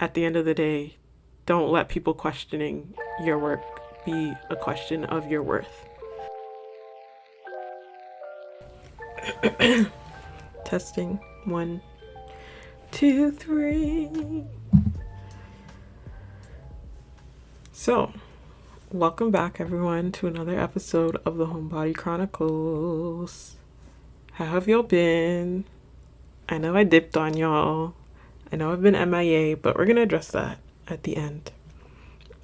at the end of the day, don't let people questioning your work be a question of your worth. Testing 1, 2, 3. So, welcome back, everyone, to another episode of the Homebody Chronicles. How have y'all been? I know I dipped on y'all. I know I've been MIA, but we're going to address that at the end.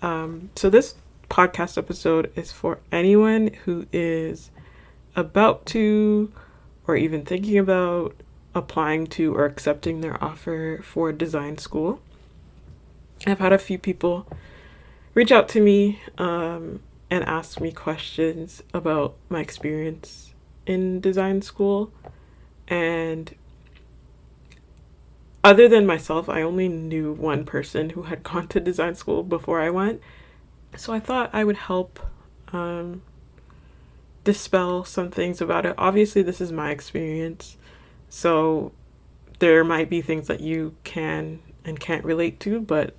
So this podcast episode is for anyone who is about to or even thinking about applying to or accepting their offer for design school. I've had a few people reach out to me and ask me questions about my experience in design school. And other than myself, I only knew one person who had gone to design school before I went. So I thought I would help dispel some things about it. Obviously, this is my experience, so there might be things that you can and can't relate to, but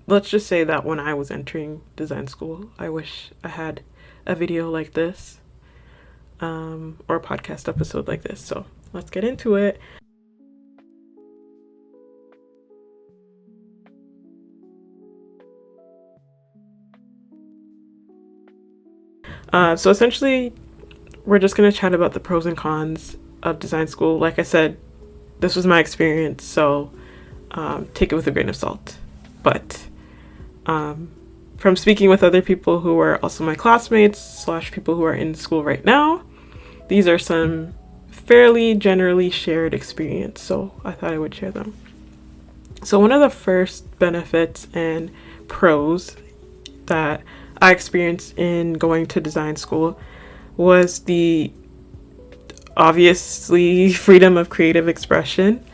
let's just say that when I was entering design school, I wish I had a video like this, or a podcast episode like this. So let's get into it. So essentially, we're just going to chat about the pros and cons of design school. Like I said, this was my experience, so take it with a grain of salt. But from speaking with other people who are also my classmates / people who are in school right now, these are some fairly generally shared experience, so I thought I would share them. So one of the first benefits and pros that I experienced in going to design school was the obviously freedom of creative expression.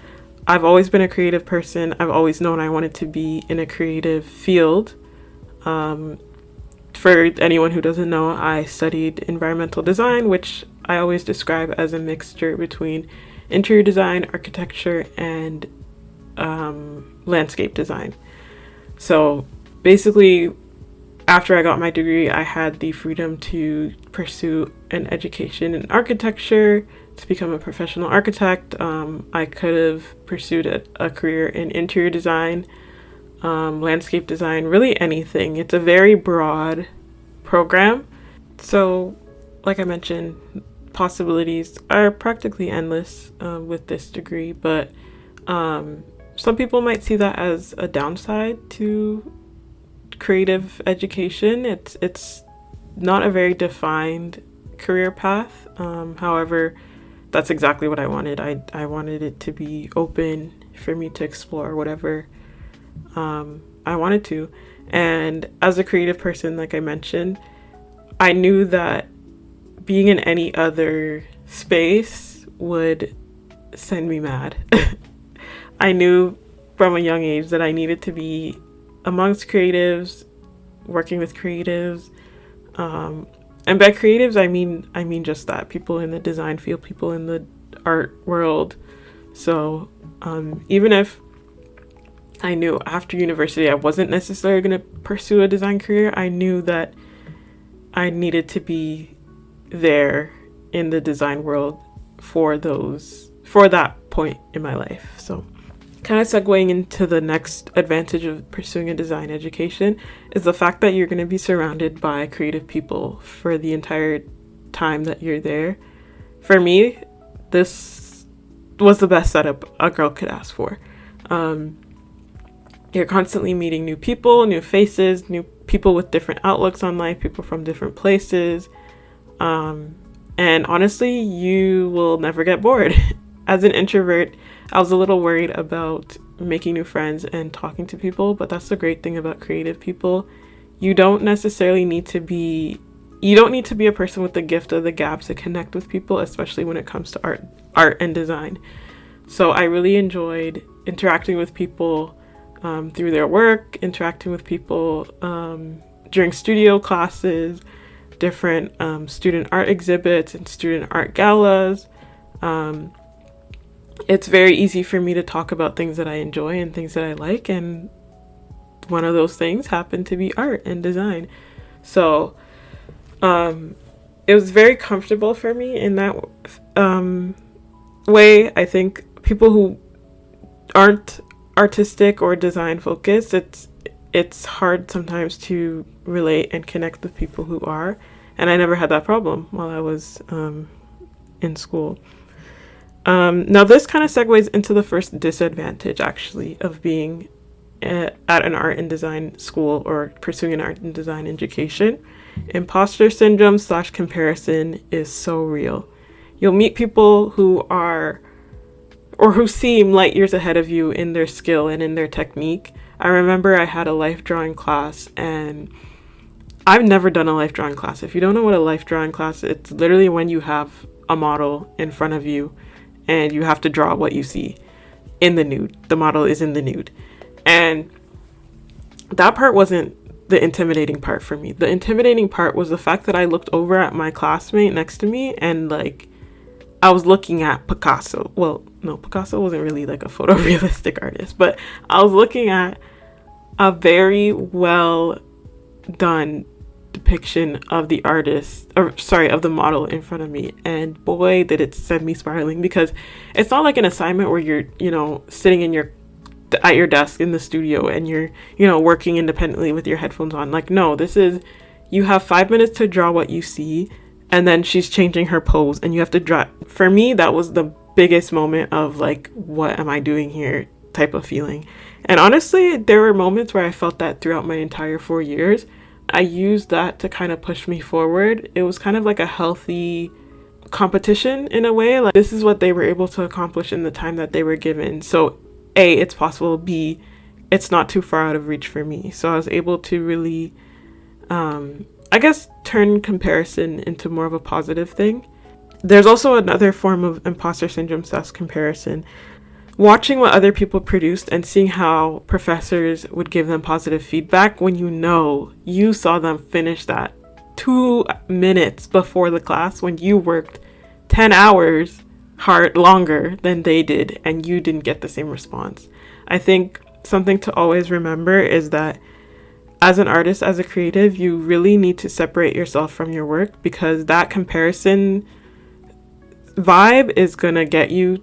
I've always been a creative person. I've always known I wanted to be in a creative field. For anyone who doesn't know, I studied environmental design, which I always describe as a mixture between interior design, architecture, and landscape design. So basically, after I got my degree, I had the freedom to pursue an education in architecture, to become a professional architect. I could have pursued a career in interior design, landscape design, really anything. It's a very broad program. So, like I mentioned, possibilities are practically endless with this degree, but some people might see that as a downside to creative education. It's not a very defined career path. However, that's exactly what I wanted. I wanted it to be open for me to explore whatever I wanted to. And as a creative person, like I mentioned, I knew that being in any other space would send me mad. I knew from a young age that I needed to be amongst creatives, working with creatives, and by creatives I mean just that, people in the design field, people in the art world. So even if I knew after university I wasn't necessarily going to pursue a design career, I knew that I needed to be there in the design world for that point in my life. So kind of segueing into the next advantage of pursuing a design education is the fact that you're going to be surrounded by creative people for the entire time that you're there. For me, this was the best setup a girl could ask for. You're constantly meeting new people, new faces, new people with different outlooks on life, people from different places. And honestly, you will never get bored. As an introvert, I was a little worried about making new friends and talking to people, but that's the great thing about creative people. You don't necessarily need to be a person with the gift of the gab to connect with people, especially when it comes to art and design. So I really enjoyed interacting with people through their work, interacting with people during studio classes, different student art exhibits and student art galas. it's very easy for me to talk about things that I enjoy and things that I like, and one of those things happened to be art and design. So it was very comfortable for me in that way. I think people who aren't artistic or design focused, it's hard sometimes to relate and connect with people who are, and I never had that problem while I was in school. Now this kind of segues into the first disadvantage, actually, of being at an art and design school or pursuing an art and design education. Imposter syndrome / comparison is so real. You'll meet people who are, or who seem light years ahead of you in their skill and in their technique. I remember I had a life drawing class, and I've never done a life drawing class. If you don't know what a life drawing class, it's literally when you have a model in front of you and you have to draw what you see in the nude. The model is in the nude. And that part wasn't the intimidating part for me. The intimidating part was the fact that I looked over at my classmate next to me, and like, I was looking at Picasso. Well, no, Picasso wasn't really like a photorealistic artist, but I was looking at a very well done depiction of the artist, or sorry, of the model in front of me. And boy, did it send me spiraling, because it's not like an assignment where you're, sitting at your desk in the studio and you're, working independently with your headphones on. Like, no, this is, you have 5 minutes to draw what you see, and then she's changing her pose and you have to draw. For me, that was the biggest moment of like, what am I doing here type of feeling. And honestly, there were moments where I felt that throughout my entire 4 years. I used that to kind of push me forward. It was kind of like a healthy competition in a way. Like, this is what they were able to accomplish in the time that they were given. So A, it's possible. B, it's not too far out of reach for me. So I was able to really, turn comparison into more of a positive thing. There's also another form of imposter syndrome / comparison. Watching what other people produced and seeing how professors would give them positive feedback when you saw them finish that 2 minutes before the class, when you worked 10 hours hard longer than they did and you didn't get the same response. I think something to always remember is that as an artist, as a creative, you really need to separate yourself from your work, because that comparison vibe is going to get you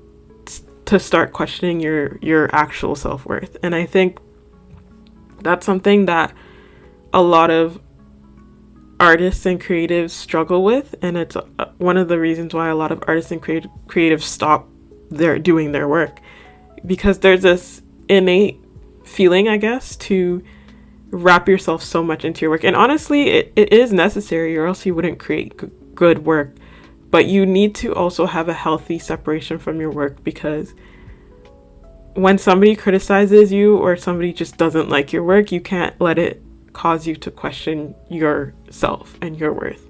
to start questioning your actual self-worth. And I think that's something that a lot of artists and creatives struggle with, and it's one of the reasons why a lot of artists and creatives stop doing their work, because there's this innate feeling, I guess, to wrap yourself so much into your work. And honestly, it is necessary, or else you wouldn't create good work. But you need to also have a healthy separation from your work, because when somebody criticizes you or somebody just doesn't like your work, you can't let it cause you to question yourself and your worth.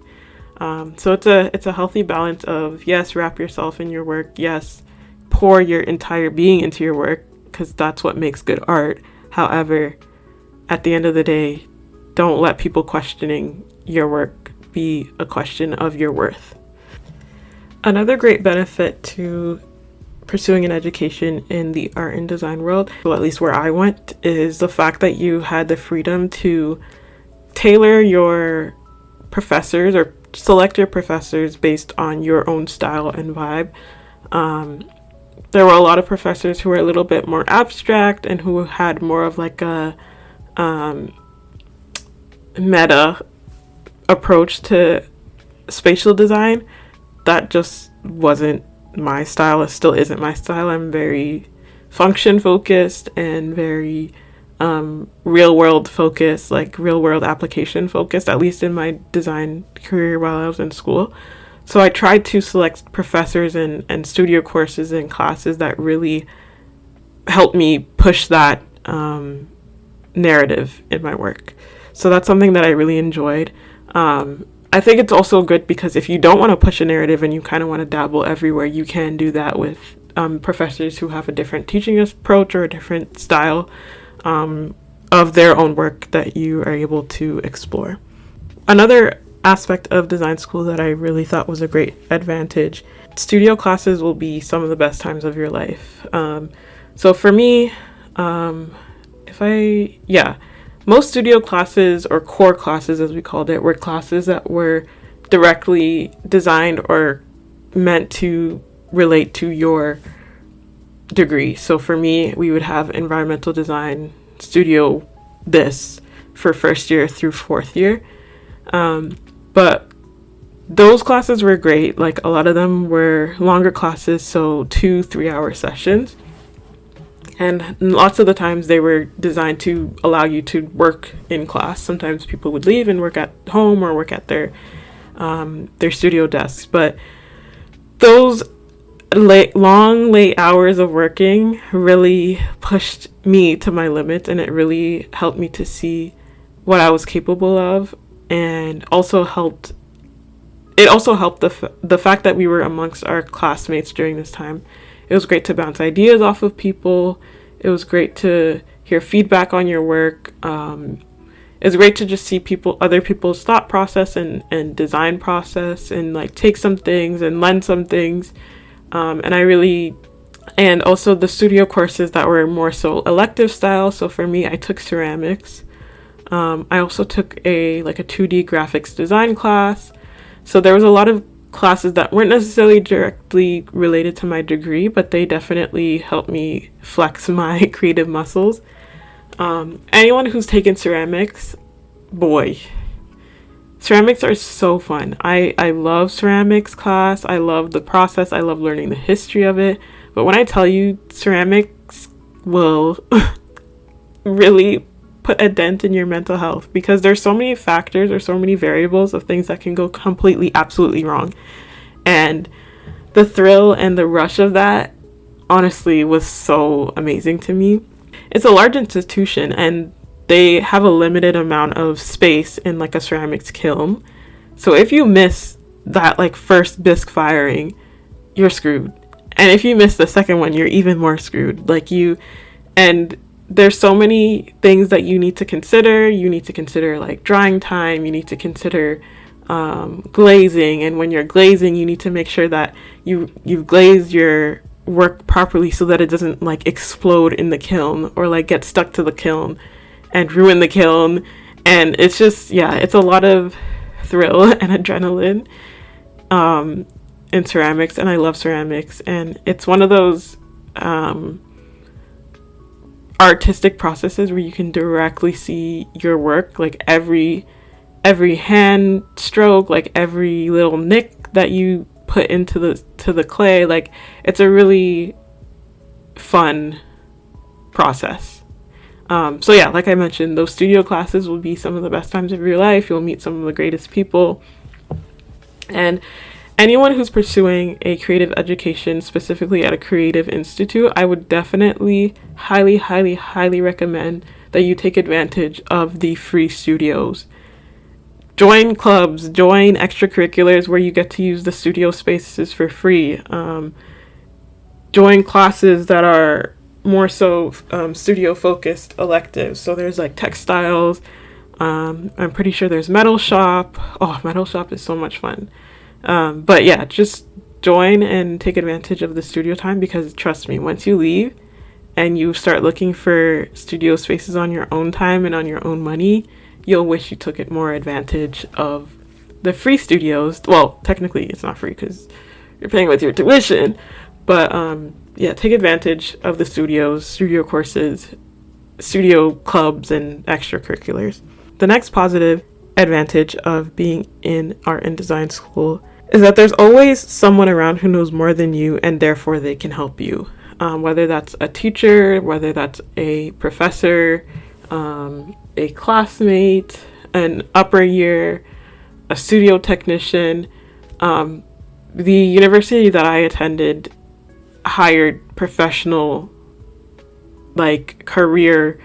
So it's a healthy balance of, yes, wrap yourself in your work. Yes, pour your entire being into your work, because that's what makes good art. However, at the end of the day, don't let people questioning your work be a question of your worth. Another great benefit to pursuing an education in the art and design world, well, at least where I went, is the fact that you had the freedom to tailor your professors or select your professors based on your own style and vibe. There were a lot of professors who were a little bit more abstract and who had more of like a meta approach to spatial design. That just wasn't my style. It still isn't my style. I'm very function focused and very real world focused, like real world application focused, at least in my design career while I was in school. So I tried to select professors and studio courses and classes that really helped me push that narrative in my work. So that's something that I really enjoyed. I think it's also good because if you don't want to push a narrative and you kind of want to dabble everywhere, you can do that with professors who have a different teaching approach or a different style of their own work that you are able to explore. Another aspect of design school that I really thought was a great advantage studio classes will be some of the best times of your life. So for me, most studio classes, or core classes as we called it, were classes that were directly designed or meant to relate to your degree. So for me, we would have environmental design studio this for first year through fourth year. But those classes were great. Like, a lot of them were longer classes, so 2-3 hour sessions. And lots of the times they were designed to allow you to work in class. Sometimes people would leave and work at home or work at their studio desks. But those long late hours of working really pushed me to my limits, and it really helped me to see what I was capable of, and also helped the fact that we were amongst our classmates during this time. It was great to bounce ideas off of people. It was great to hear feedback on your work. It was great to just see other people's thought process and design process, and like take some things and learn some things. And also the studio courses that were more so elective style. So for me, I took ceramics. I also took a 2D graphics design class. So there was a lot of classes that weren't necessarily directly related to my degree, but they definitely helped me flex my creative muscles. Anyone who's taken ceramics, boy, ceramics are so fun. I love ceramics class. I love the process. I love learning the history of it. But when I tell you, ceramics will really put a dent in your mental health, because there's so many factors or so many variables of things that can go completely, absolutely wrong. And the thrill and the rush of that, honestly, was so amazing to me. It's a large institution, and they have a limited amount of space in like a ceramics kiln. So if you miss that like first bisque firing, you're screwed. And if you miss the second one, you're even more screwed. And there's so many things that you need to consider. You need to consider like drying time. You need to consider glazing. And when you're glazing, you need to make sure that you've glazed your work properly so that it doesn't like explode in the kiln or like get stuck to the kiln and ruin the kiln. And it's just, it's a lot of thrill and adrenaline in ceramics. And I love ceramics. And it's one of those artistic processes where you can directly see your work, like every hand stroke, like every little nick that you put into the clay. Like, it's a really fun process. So yeah, like I mentioned, those studio classes will be some of the best times of your life. You'll meet some of the greatest people. And anyone who's pursuing a creative education, specifically at a creative institute, I would definitely highly, highly, highly recommend that you take advantage of the free studios. Join clubs, join extracurriculars where you get to use the studio spaces for free. Join classes that are more so studio focused electives. So there's like textiles. I'm pretty sure there's metal shop. Oh, metal shop is so much fun. But yeah, just join and take advantage of the studio time, because trust me, once you leave and you start looking for studio spaces on your own time and on your own money, you'll wish you took it more advantage of the free studios. Well, technically it's not free because you're paying with your tuition, but take advantage of the studios, studio courses, studio clubs, and extracurriculars. The next positive advantage of being in art and design school is that there's always someone around who knows more than you, and therefore they can help you. Whether that's a teacher, whether that's a professor, a classmate, an upper year, a studio technician. The university that I attended hired professional, like, career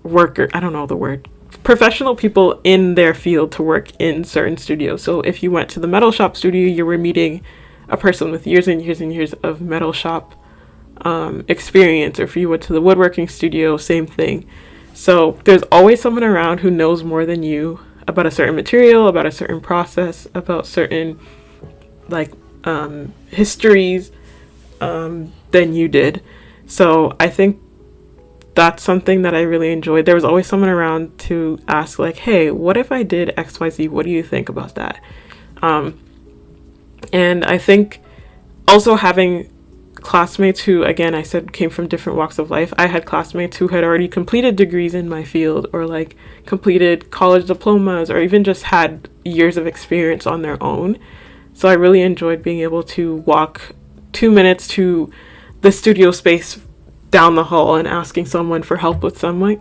worker, I don't know the word, professional people in their field to work in certain studios. So if you went to the metal shop studio, you were meeting a person with years and years and years of metal shop experience. Or if you went to the woodworking studio, same thing. So there's always someone around who knows more than you about a certain material, about a certain process, about certain like histories than you did. So I think that's something that I really enjoyed. There was always someone around to ask, like, hey, what if I did XYZ? What do you think about that? And I think also having classmates who, again, I said came from different walks of life. I had classmates who had already completed degrees in my field, or like completed college diplomas, or even just had years of experience on their own. So I really enjoyed being able to walk 2 minutes to the studio space down the hall and asking someone for help with something.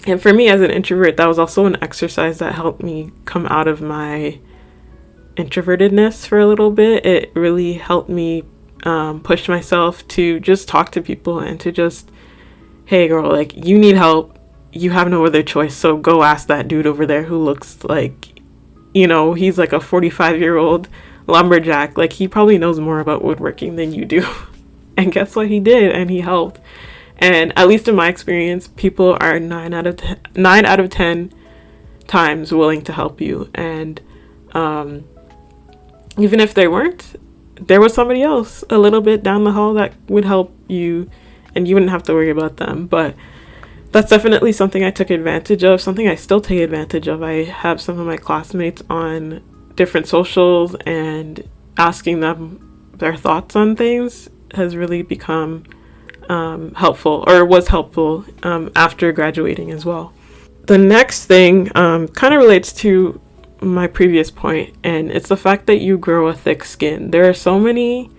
And for me as an introvert, that was also an exercise that helped me come out of my introvertedness for a little bit. It really helped me push myself to just talk to people and to just, hey girl, like, you need help. You have no other choice. So go ask that dude over there who looks like, he's like a 45-year-old lumberjack. Like, he probably knows more about woodworking than you do. And guess what? He did, and he helped. And at least in my experience, people are 9 out of 10 times willing to help you. And even if they weren't, there was somebody else a little bit down the hall that would help you, and you wouldn't have to worry about them. But that's definitely something I took advantage of, something I still take advantage of. I have some of my classmates on different socials, and asking them their thoughts on things has really become helpful, or was helpful after graduating as well. The next thing kind of relates to my previous point, and it's the fact that you grow a thick skin. There are so many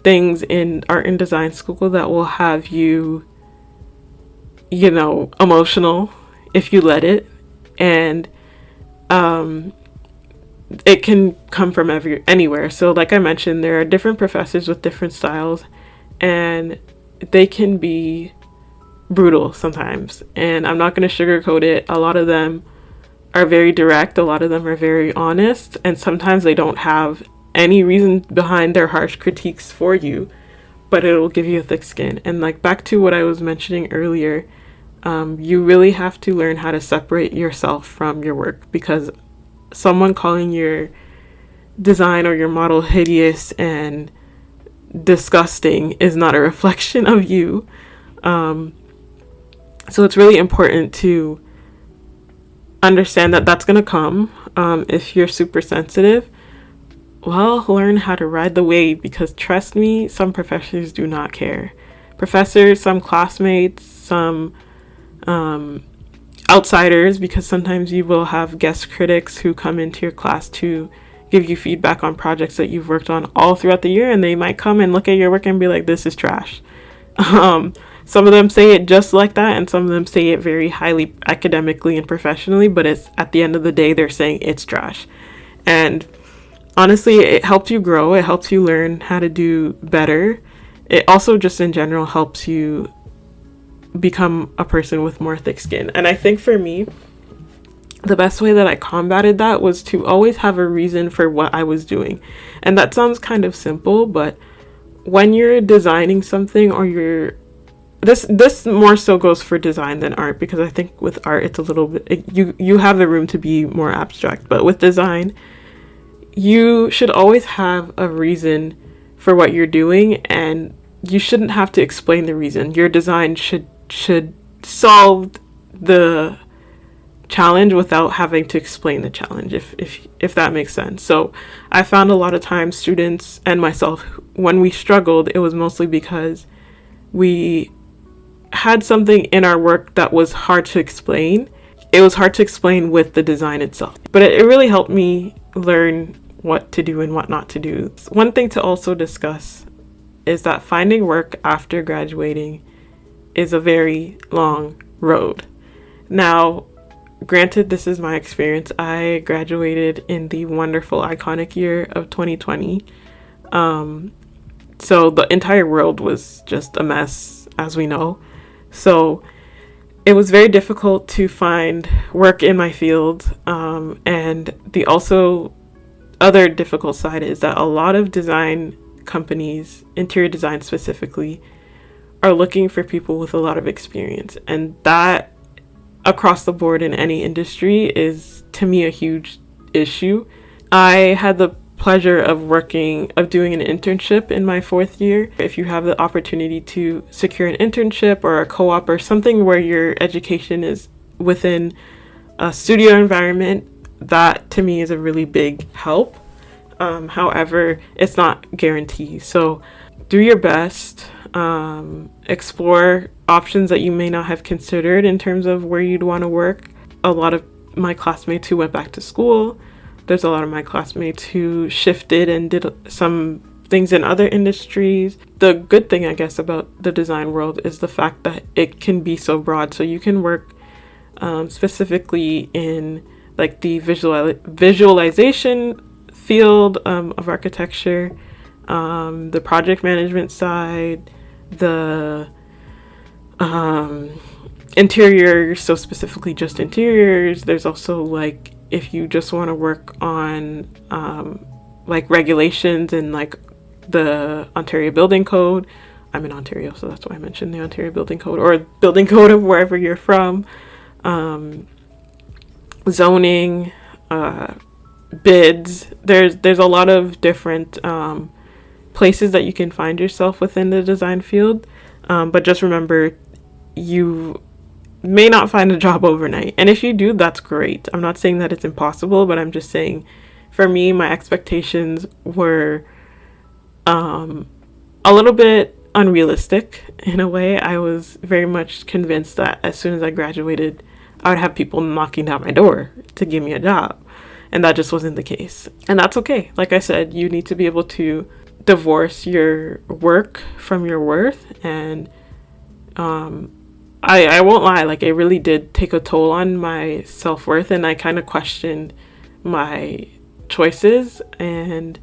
things in art and design school that will have you, emotional if you let it, and it can come from anywhere. So like I mentioned, there are different professors with different styles, and they can be brutal sometimes, and I'm not going to sugarcoat it. A lot of them are very direct, a lot of them are very honest, and sometimes they don't have any reason behind their harsh critiques for you, but it'll give you a thick skin. And like back to what I was mentioning earlier, you really have to learn how to separate yourself from your work, because someone calling your design or your model hideous and disgusting is not a reflection of you. So it's really important to understand that that's going to come. If you're super sensitive, well, learn how to ride the wave, because trust me, some professors do not care. Professors, some classmates, some outsiders, because sometimes you will have guest critics who come into your class to give you feedback on projects that you've worked on all throughout the year, and they might come and look at your work and be like, this is trash. Some of them say it just like that, and some of them say it very highly academically and professionally, but it's at the end of the day, they're saying it's trash. And honestly, it helps you grow. It helps you learn how to do better. It also just in general helps you become a person with more thick skin. And I think for me, the best way that I combated that was to always have a reason for what I was doing. And that sounds kind of simple, but when you're designing something, or this more so goes for design than art, because I think with art it's a little bit, you have the room to be more abstract, but with design you should always have a reason for what you're doing, and you shouldn't have to explain the reason. Your design should solve the challenge without having to explain the challenge, if that makes sense. So I found a lot of times students and myself, when we struggled, it was mostly because we had something in our work that was hard to explain. It was hard to explain with the design itself, but it really helped me learn what to do and what not to do. One thing to also discuss is that finding work after graduating is a very long road. Now, granted, this is my experience. I graduated in the wonderful, iconic year of 2020. So the entire world was just a mess, as we know. So it was very difficult to find work in my field. And the also other difficult side is that a lot of design companies, interior design specifically, are looking for people with a lot of experience. And that across the board in any industry is, to me, a huge issue. I had the pleasure of doing an internship in my 4th year. If you have the opportunity to secure an internship or a co-op or something where your education is within a studio environment, that to me is a really big help. However, it's not guaranteed. So do your best. Explore options that you may not have considered in terms of where you'd want to work. A lot of my classmates who went back to school, there's a lot of my classmates who shifted and did some things in other industries. The good thing, I guess, about the design world is the fact that it can be so broad. So you can work specifically in like the visualization field of architecture, the project management side, the interiors, so specifically just interiors. There's also like if you just want to work on like regulations and like the Ontario Building Code. I'm in Ontario, so that's why I mentioned the Ontario Building Code, or building code of wherever you're from. Zoning, bids. There's a lot of different places that you can find yourself within the design field. But just remember, you may not find a job overnight. And if you do, that's great. I'm not saying that it's impossible, but I'm just saying, for me, my expectations were a little bit unrealistic in a way. I was very much convinced that as soon as I graduated, I would have people knocking down my door to give me a job. And that just wasn't the case. And that's okay. Like I said, you need to be able to divorce your work from your worth. And I won't lie, like it really did take a toll on my self-worth, and I kind of questioned my choices. And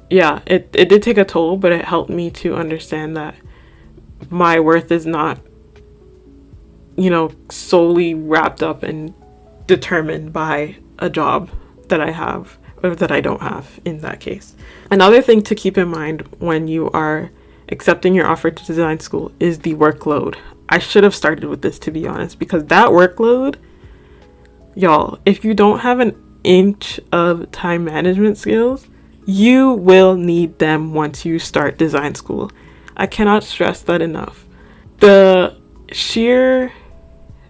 yeah, it did take a toll, but it helped me to understand that my worth is not, solely wrapped up and determined by a job that I have or that I don't have in that case. Another thing to keep in mind when you are accepting your offer to design school is the workload. I should have started with this, to be honest, because that workload, y'all, if you don't have an inch of time management skills, you will need them once you start design school. I cannot stress that enough. The sheer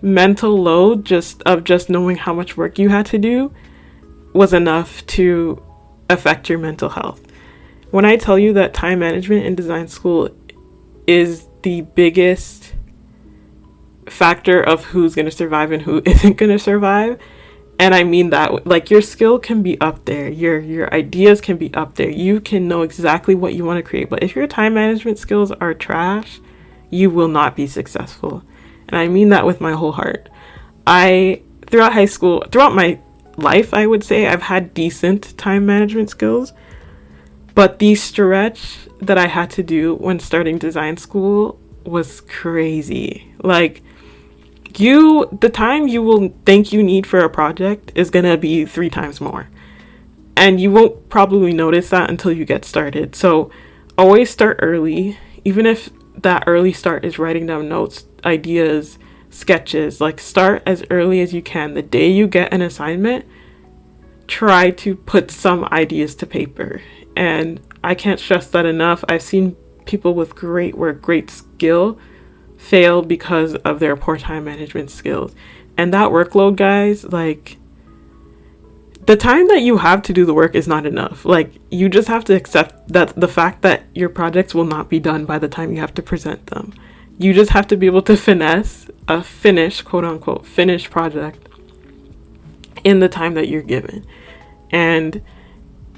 mental load just knowing how much work you had to do was enough to affect your mental health. When I tell you that time management in design school is the biggest factor of who's going to survive and who isn't going to survive, and I mean that, like, your skill can be up there, your ideas can be up there, you can know exactly what you want to create, but if your time management skills are trash, you will not be successful. And I mean that with my whole heart. Throughout my life, I would say I've had decent time management skills, but the stretch that I had to do when starting design school was crazy. Like, the time you will think you need for a project is gonna be 3 times more, and you won't probably notice that until you get started. So always start early, even if that early start is writing down notes, ideas, sketches. Like, start as early as you can. The day you get an assignment, try to put some ideas to paper. And I can't stress that enough. I've seen people with great work, great skill, fail because of their poor time management skills. And that workload, guys, like, the time that you have to do the work is not enough. Like, you just have to accept that the fact that your projects will not be done by the time you have to present them. You just have to be able to finesse a finished, quote unquote, finished project in the time that you're given. And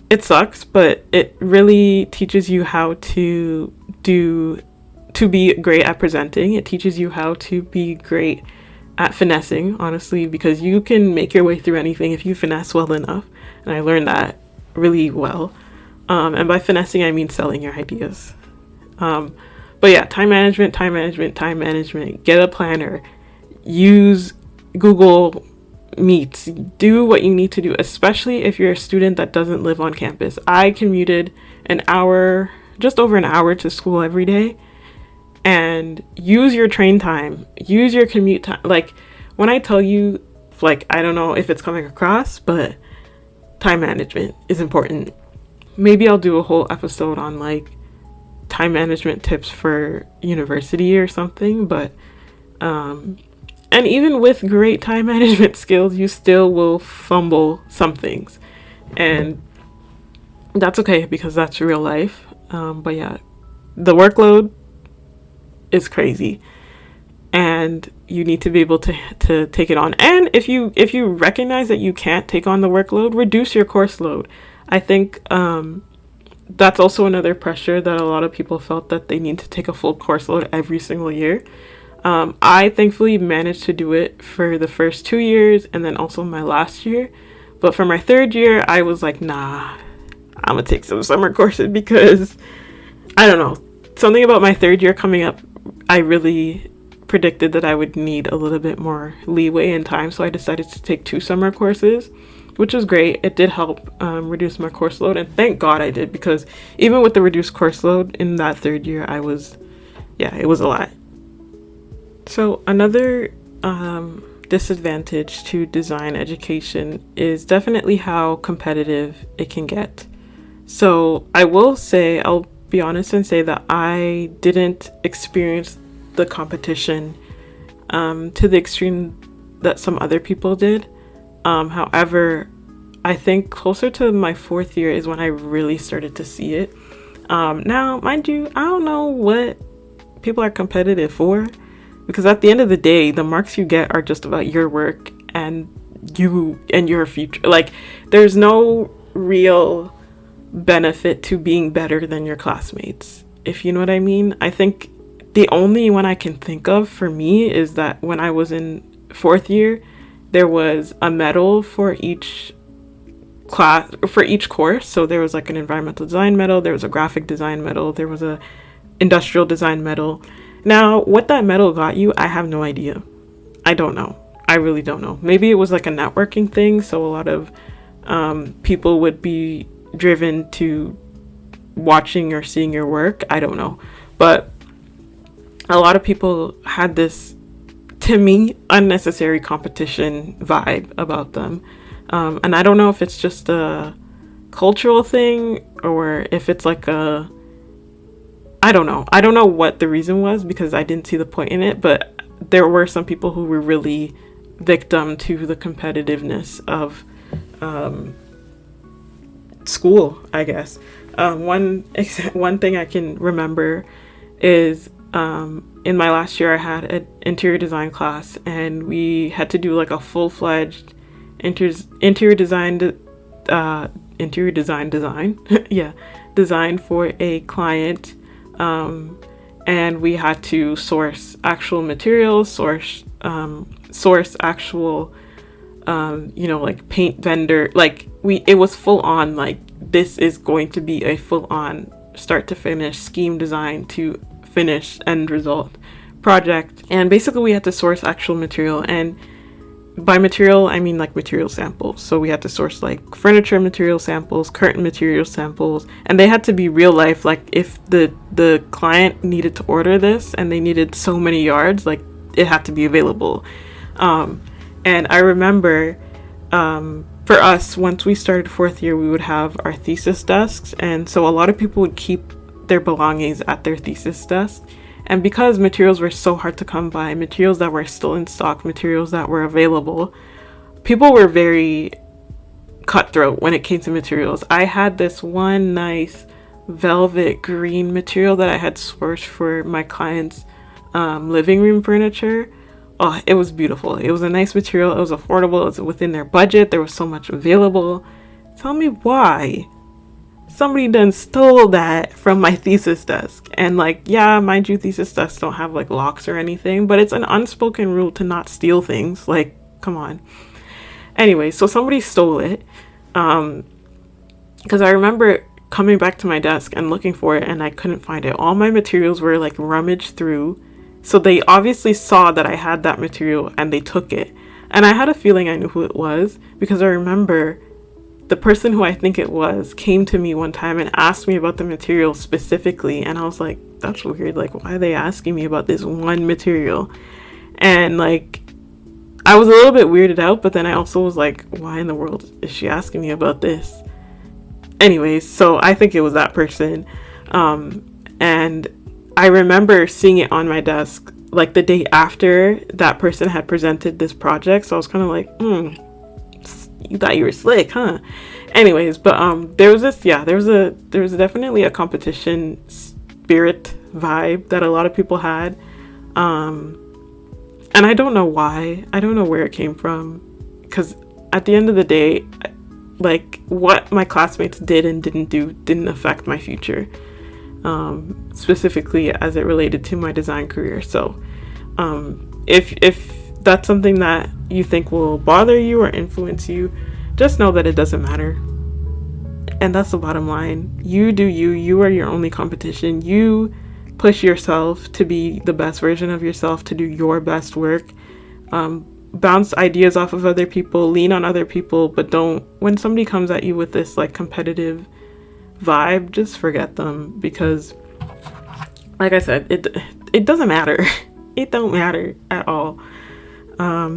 it sucks, but it really teaches you how to be great at presenting. It teaches you how to be great at finessing, honestly, because you can make your way through anything if you finesse well enough. And I learned that really well. And by finessing, I mean selling your ideas. But yeah, time management. Get a planner. Use Google Meets. Do what you need to do, especially if you're a student that doesn't live on campus. I commuted just over an hour to school every day. And use your train time, use your commute time. Like, when I tell you Like, I don't know if it's coming across, but time management is important. Maybe I'll do a whole episode on like time management tips for university or something, but and even with great time management skills, you still will fumble some things, and that's okay because that's real life. But yeah, the workload is crazy, and you need to be able to take it on. And if you recognize that you can't take on the workload, reduce your course load. I think that's also another pressure that a lot of people felt, that they need to take a full course load every single year. I thankfully managed to do it for the first 2 years and then also my last year. But for my third year, I was like, nah, I'm gonna take some summer courses because I don't know, something about my third year coming up, I really predicted that I would need a little bit more leeway in time. So I decided to take 2 summer courses, which was great. It did help reduce my course load, and thank God I did, because even with the reduced course load in that third year, it was a lot. So another disadvantage to design education is definitely how competitive it can get. So I'll be honest and say that I didn't experience the competition to the extreme that some other people did. However, I think closer to my 4th year is when I really started to see it. Now, mind you, I don't know what people are competitive for, because at the end of the day, the marks you get are just about your work and you and your future. Like, there's no real benefit to being better than your classmates, if you know what I mean. I think the only one I can think of for me is that when I was in 4th year, there was a medal for each course. So there was like an environmental design medal, there was a graphic design medal, there was a industrial design medal. Now, what that medal got you, I have no idea. I don't know. I really don't know. Maybe it was like a networking thing, so a lot of people would be driven to watching or seeing your work. I don't know. But a lot of people had this, to me, unnecessary competition vibe about them. And I don't know if it's just a cultural thing or if it's like I don't know. I don't know what the reason was, because I didn't see the point in it, but there were some people who were really victim to the competitiveness of school, I guess. One thing I can remember is in my last year I had an interior design class, and we had to do like a full-fledged interior design design for a client, and we had to source actual materials, source actual like paint vendor, like it was full on, like this is going to be a full on start to finish scheme design to finish end result project. And basically we had to source actual material, and by material I mean like material samples. So we had to source like furniture material samples, curtain material samples, and they had to be real life. Like if the client needed to order this and they needed so many yards, like it had to be available. And I remember for us, once we started 4th year, we would have our thesis desks, and so a lot of people would keep their belongings at their thesis desk. And because materials were so hard to come by, materials that were still in stock, materials that were available, people were very cutthroat when it came to materials. I had this one nice velvet green material that I had sourced for my client's living room furniture. Oh, it was beautiful. It was a nice material. It was affordable. It was within their budget. There was so much available. Tell me why somebody done stole that from my thesis desk. And like, yeah, mind you, thesis desks don't have like locks or anything, but it's an unspoken rule to not steal things. Like, come on. Anyway, so somebody stole it. Because I remember coming back to my desk and looking for it, and I couldn't find it. All my materials were like rummaged through. So they obviously saw that I had that material and they took it. And I had a feeling I knew who it was, because I remember the person who I think it was came to me one time and asked me about the material specifically. And I was like, that's weird. Like, why are they asking me about this one material? And like, I was a little bit weirded out, but then I also was like, why in the world is she asking me about this? Anyways, so I think it was that person. And I remember seeing it on my desk like the day after that person had presented this project. So I was kind of like, you thought you were slick, huh? Anyways, but there was definitely a competition spirit vibe that a lot of people had. And I don't know why. I don't know where it came from. Because at the end of the day, like, what my classmates did and didn't do didn't affect my future. Specifically as it related to my design career. So if that's something that you think will bother you or influence you, just know that it doesn't matter. And that's the bottom line. You do you. You are your only competition. You push yourself to be the best version of yourself, to do your best work. Bounce ideas off of other people, lean on other people, but don't, when somebody comes at you with this like competitive vibe, just forget them, because like I said, it doesn't matter. It don't matter at all.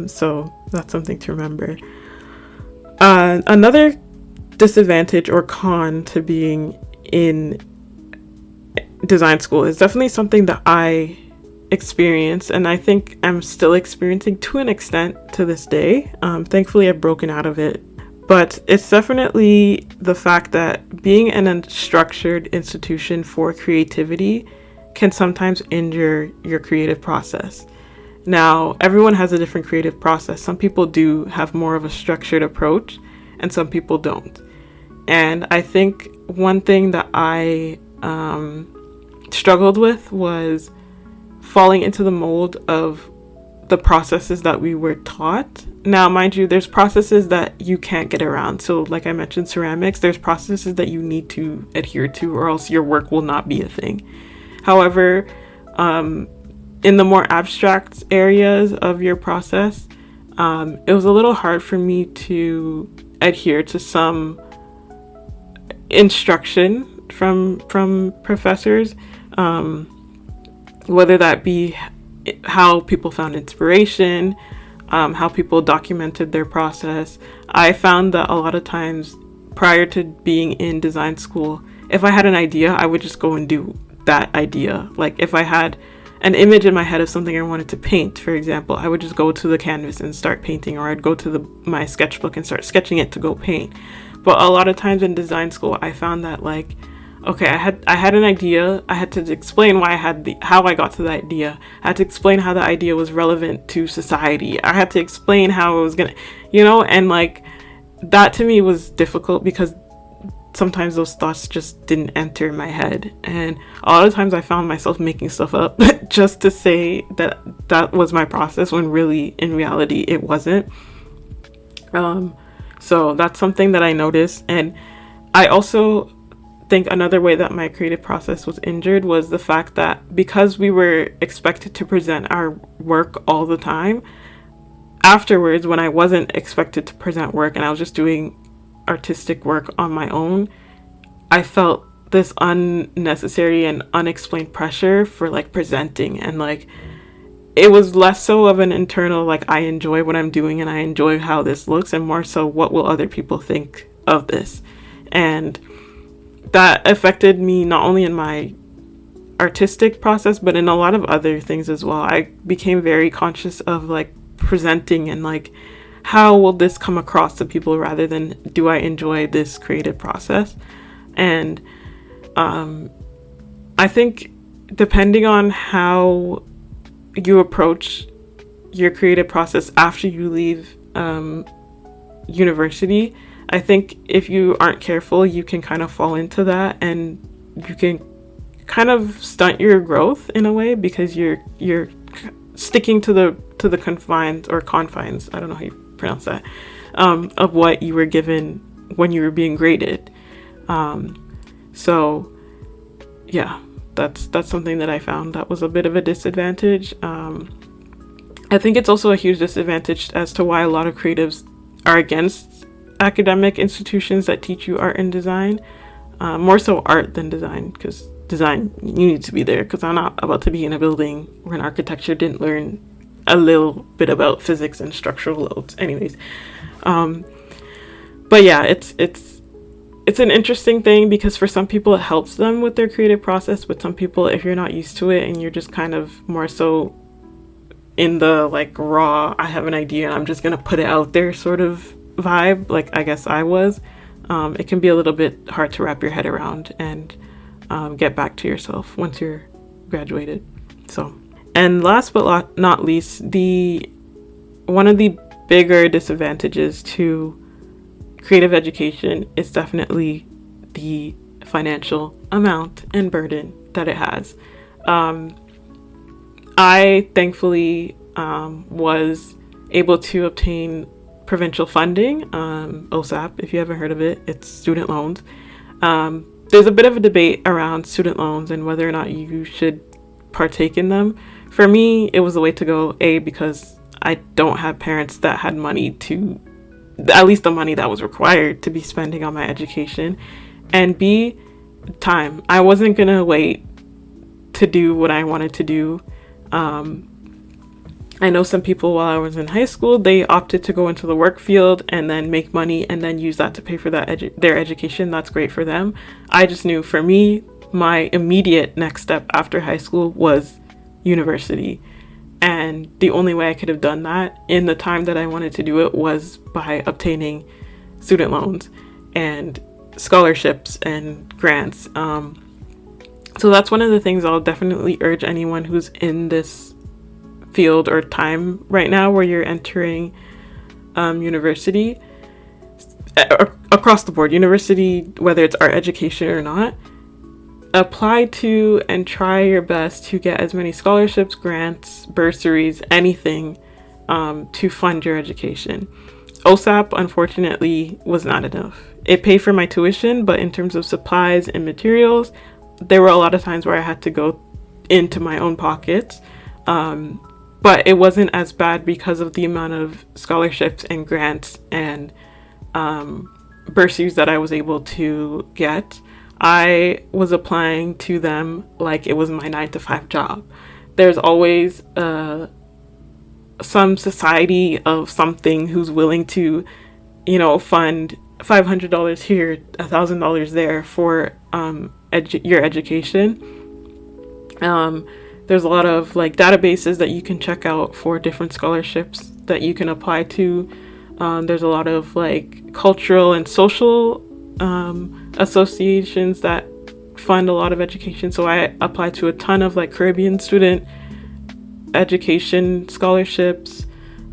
So that's something to remember. Another disadvantage or con to being in design school is definitely something that I experienced, and I think I'm still experiencing to an extent to this day. Thankfully I've broken out of it, but it's definitely the fact that being in a structured institution for creativity can sometimes injure your creative process. Now, everyone has a different creative process. Some people do have more of a structured approach and some people don't. And I think one thing that I struggled with was falling into the mold of the processes that we were taught. Now, mind you, there's processes that you can't get around. So like I mentioned, ceramics, there's processes that you need to adhere to or else your work will not be a thing. However, in the more abstract areas of your process, it was a little hard for me to adhere to some instruction from professors, whether that be how people found inspiration, how people documented their process. I found that a lot of times prior to being in design school, if I had an idea, I would just go and do that idea. Like if I had an image in my head of something I wanted to paint, for example, I would just go to the canvas and start painting, or I'd go to my sketchbook and start sketching it to go paint. But a lot of times in design school, I found that like, okay, I had an idea. I had to explain how I got to the idea. I had to explain how the idea was relevant to society. I had to explain how it was gonna, and like that to me was difficult because sometimes those thoughts just didn't enter my head. And a lot of times I found myself making stuff up just to say that that was my process when really in reality it wasn't. So that's something that I noticed. And I also think another way that my creative process was injured was the fact that because we were expected to present our work all the time, afterwards when I wasn't expected to present work and I was just doing artistic work on my own, I felt this unnecessary and unexplained pressure for like presenting, and like it was less so of an internal like I enjoy what I'm doing and I enjoy how this looks, and more so what will other people think of this. And that affected me not only in my artistic process but in a lot of other things as well. I became very conscious of like presenting and like how will this come across to people rather than do I enjoy this creative process. And I think depending on how you approach your creative process after you leave university, I think if you aren't careful, you can kind of fall into that and you can kind of stunt your growth in a way because you're sticking to the confines, I don't know how you pronounce that, of what you were given when you were being graded. So yeah, that's something that I found that was a bit of a disadvantage. I think it's also a huge disadvantage as to why a lot of creatives are against academic institutions that teach you art and design, more so art than design, because design, you need to be there, because I'm not about to be in a building where an architecture didn't learn a little bit about physics and structural loads. Anyways, but yeah, it's an interesting thing because for some people it helps them with their creative process, but some people, if you're not used to it and you're just kind of more so in the like raw, I have an idea and I'm just gonna put it out there sort of vibe, like I guess I was, it can be a little bit hard to wrap your head around and get back to yourself once you're graduated. So, and last but not least, one of the bigger disadvantages to creative education is definitely the financial amount and burden that it has. I thankfully was able to obtain provincial funding, OSAP, if you haven't heard of it. It's student loans. There's a bit of a debate around student loans and whether or not you should partake in them. For me, it was the way to go, A, because I don't have parents that had money to, at least the money that was required to be spending on my education, and B, time. I wasn't gonna wait to do what I wanted to do. I know some people while I was in high school, they opted to go into the work field and then make money and then use that to pay for their education. That's great for them. I just knew for me, my immediate next step after high school was university. And the only way I could have done that in the time that I wanted to do it was by obtaining student loans and scholarships and grants. So that's one of the things I'll definitely urge anyone who's in this field or time right now where you're entering university, across the board, university, whether it's art education or not, apply to and try your best to get as many scholarships, grants, bursaries, anything to fund your education. OSAP, unfortunately, was not enough. It paid for my tuition, but in terms of supplies and materials, there were a lot of times where I had to go into my own pockets. But it wasn't as bad because of the amount of scholarships and grants and bursaries that I was able to get. I was applying to them like it was my 9-to-5 job. There's always some society of something who's willing to, fund $500 here, $1,000 there for your education. There's a lot of like databases that you can check out for different scholarships that you can apply to. There's a lot of like cultural and social associations that fund a lot of education. So I applied to a ton of like Caribbean student education scholarships,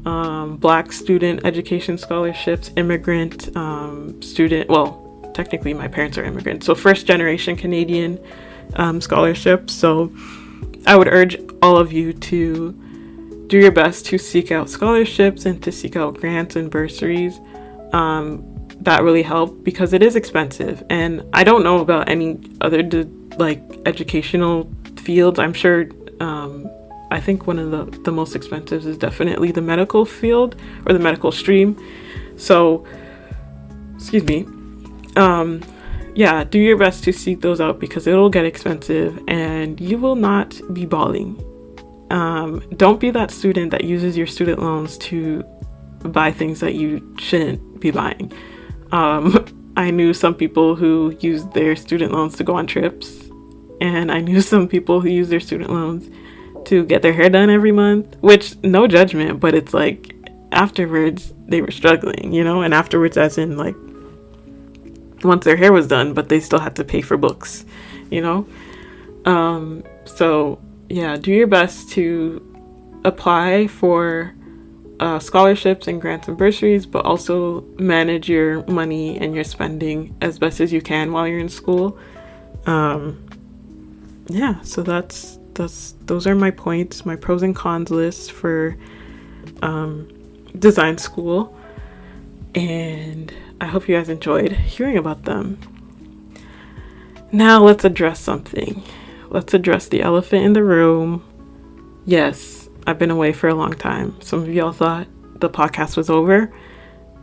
Black student education scholarships, immigrant student, well, technically my parents are immigrants, so first generation Canadian scholarships. So I would urge all of you to do your best to seek out scholarships and to seek out grants and bursaries. That really help because it is expensive. And I don't know about any other educational fields. I'm sure, I think one of the most expensive is definitely the medical field or the medical stream. So, excuse me. Yeah, do your best to seek those out because it'll get expensive and you will not be balling. Don't be that student that uses your student loans to buy things that you shouldn't be buying. I knew some people who used their student loans to go on trips, and I knew some people who used their student loans to get their hair done every month, which no judgment, but it's like afterwards they were struggling, and afterwards as in like once their hair was done, but they still had to pay for books, so yeah, do your best to apply for scholarships and grants and bursaries, but also manage your money and your spending as best as you can while you're in school. Yeah, so those are my points, my pros and cons list for design school, and I hope you guys enjoyed hearing about them. Now let's address something. Let's address the elephant in the room. Yes, I've been away for a long time. Some of y'all thought the podcast was over.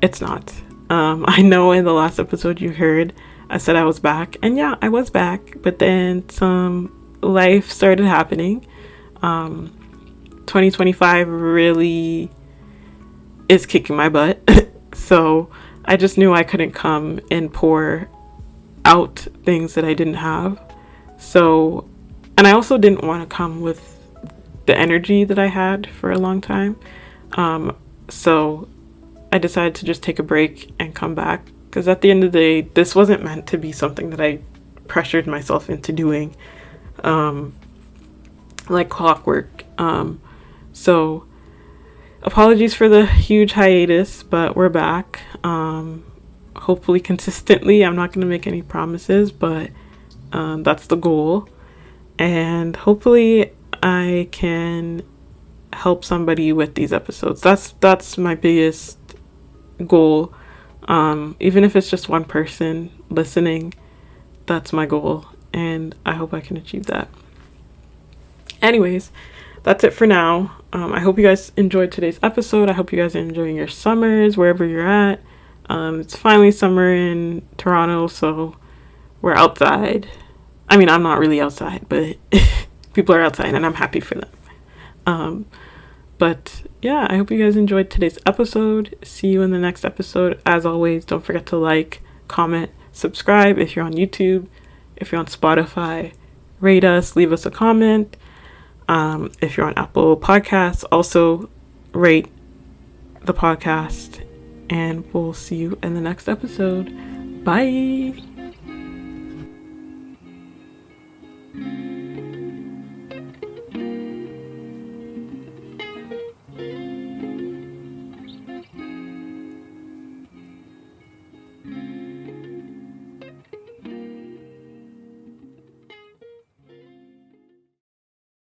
It's not. I know in the last episode you heard I said I was back, and yeah, I was back, but then some life started happening. 2025 really is kicking my butt. So I just knew I couldn't come and pour out things that I didn't have. So, and I also didn't want to come with the energy that I had for a long time. So I decided to just take a break and come back, because at the end of the day, this wasn't meant to be something that I pressured myself into doing, like clockwork. So apologies for the huge hiatus, but we're back. Hopefully consistently. I'm not going to make any promises, but that's the goal. And hopefully I can help somebody with these episodes. That's my biggest goal. Even if it's just one person listening, that's my goal, and I hope I can achieve that. Anyways, that's it for now. I hope you guys enjoyed today's episode. I hope you guys are enjoying your summers wherever you're at. It's finally summer in Toronto, so we're outside. I mean, I'm not really outside, but people are outside, and I'm happy for them. But yeah, I hope you guys enjoyed today's episode. See you in the next episode. As always, don't forget to like, comment, subscribe if you're on YouTube. If you're on Spotify, rate us, leave us a comment. If you're on Apple Podcasts, also rate the podcast. And we'll see you in the next episode. Bye.